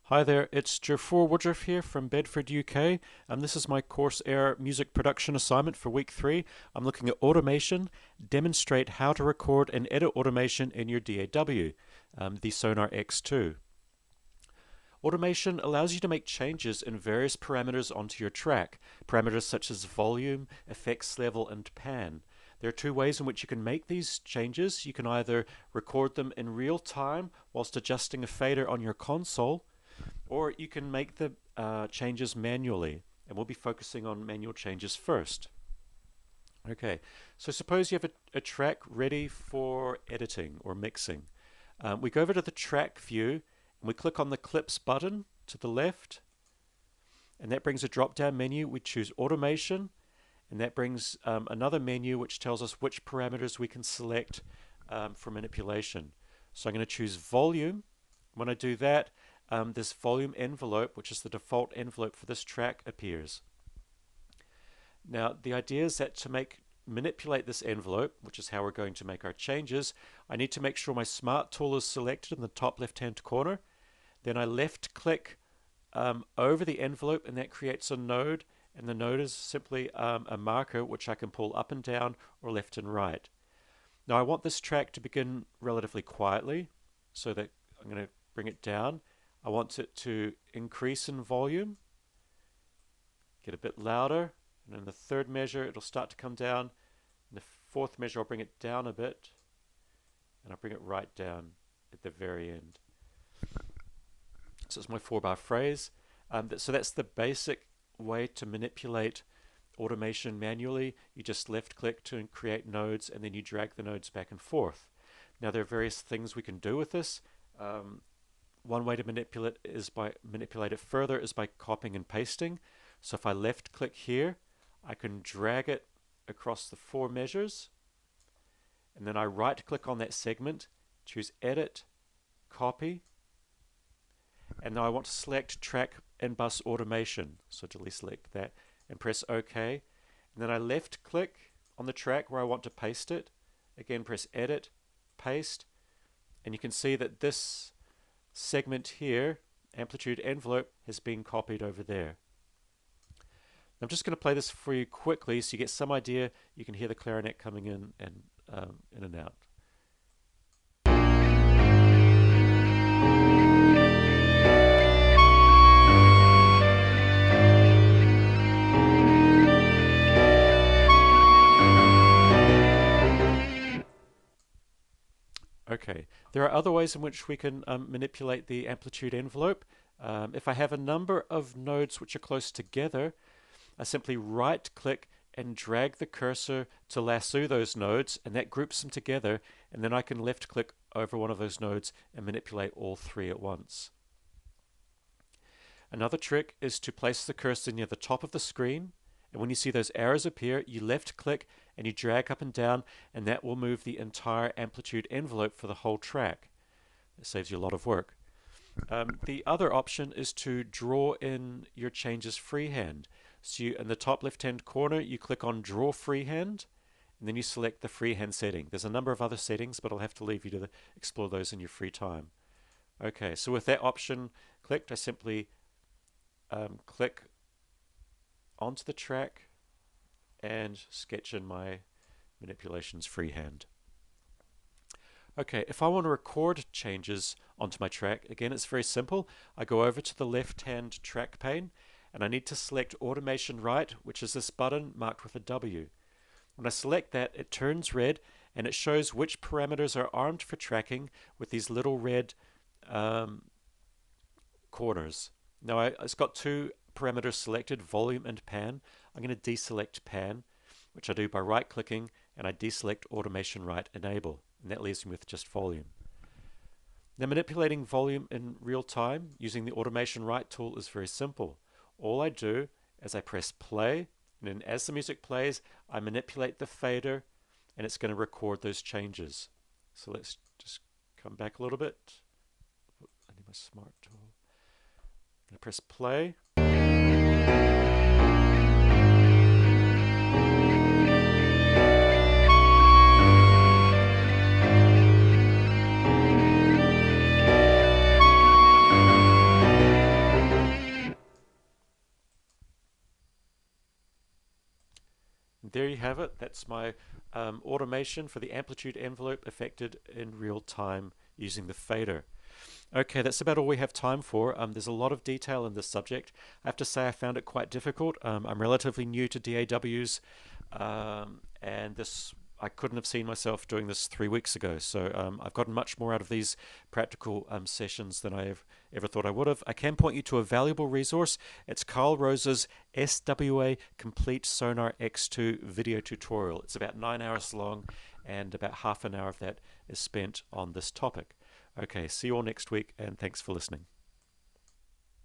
Hi there, it's Jerfor Woodruff here from Bedford, UK, and this is my Course Air music production assignment for week 3. I'm looking at automation, demonstrate how to record and edit automation in your DAW, the Sonar X2. Automation allows you to make changes in various parameters onto your track, parameters such as volume, effects level, and pan. There are two ways in which you can make these changes. You can either record them in real time whilst adjusting a fader on your console, or you can make the changes manually, and we'll be focusing on manual changes first. Okay, so suppose you have a track ready for editing or mixing. We go over to the track view and we click on the clips button to the left, and that brings a drop down menu. We choose automation, and that brings another menu which tells us which parameters we can select for manipulation. So I'm going to choose volume. When I do that, this volume envelope, which is the default envelope for this track, appears. Now the idea is that to manipulate this envelope, which is how we're going to make our changes, I need to make sure my Smart tool is selected in the top left hand corner. Then I left click over the envelope, and that creates a node, and the node is simply a marker which I can pull up and down or left and right. Now I want this track to begin relatively quietly, so that I'm going to bring it down. I want it to increase in volume, get a bit louder, and in the third measure it'll start to come down. In the fourth measure I'll bring it down a bit, and I'll bring it right down at the very end. So it's my 4-bar phrase. So that's the basic way to manipulate automation manually. You just left click to create nodes, and then you drag the nodes back and forth. Now there are various things we can do with this. One way to manipulate it further is by copying and pasting. So if I left click here, I can drag it across the 4 measures, and then I right click on that segment, choose edit, copy, and now I want to select track and bus automation. So deselect that and press OK. And then I left click on the track where I want to paste it. Again, press edit, paste, and you can see that this segment here, amplitude envelope, has been copied over there. I'm just going to play this for you quickly so you get some idea. You can hear the clarinet coming in and out. Okay, there are other ways in which we can manipulate the amplitude envelope. If I have a number of nodes which are close together, I simply right click and drag the cursor to lasso those nodes, and that groups them together, and then I can left click over one of those nodes and manipulate all 3 at once. Another trick is to place the cursor near the top of the screen, and when you see those arrows appear, you left click and you drag up and down, and that will move the entire amplitude envelope for the whole track. It saves you a lot of work. The other option is to draw in your changes freehand. So in the top left hand corner you click on draw freehand, and then you select the freehand setting. There's a number of other settings, but I'll have to leave you to explore those in your free time. Okay, so with that option clicked, I simply click onto the track and sketch in my manipulations freehand. Okay, if I want to record changes onto my track, again it's very simple. I go over to the left hand track pane, and I need to select automation right, which is this button marked with a W. When I select that, it turns red and it shows which parameters are armed for tracking with these little red corners. Now it's got 2 parameters selected, volume and pan. I'm going to deselect pan, which I do by right clicking, and I deselect automation right enable, and that leaves me with just volume. Now manipulating volume in real time using the automation right tool is very simple. All I do is I press play, and then as the music plays I manipulate the fader, and it's going to record those changes. So let's just come back a little bit. I need my Smart tool. I'm going to press play. there you have it. That's my automation for the amplitude envelope affected in real time using the fader. Okay, that's about all we have time for. There's a lot of detail in this subject. I have to say I found it quite difficult. I'm relatively new to DAWs, and this I couldn't have seen myself doing this 3 weeks ago. So I've gotten much more out of these practical sessions than I have ever thought I would have. I can point you to a valuable resource. It's Carl Rose's SWA Complete Sonar X2 video tutorial. It's about 9 hours long, and about half an hour of that is spent on this topic. Okay, see you all next week, and thanks for listening.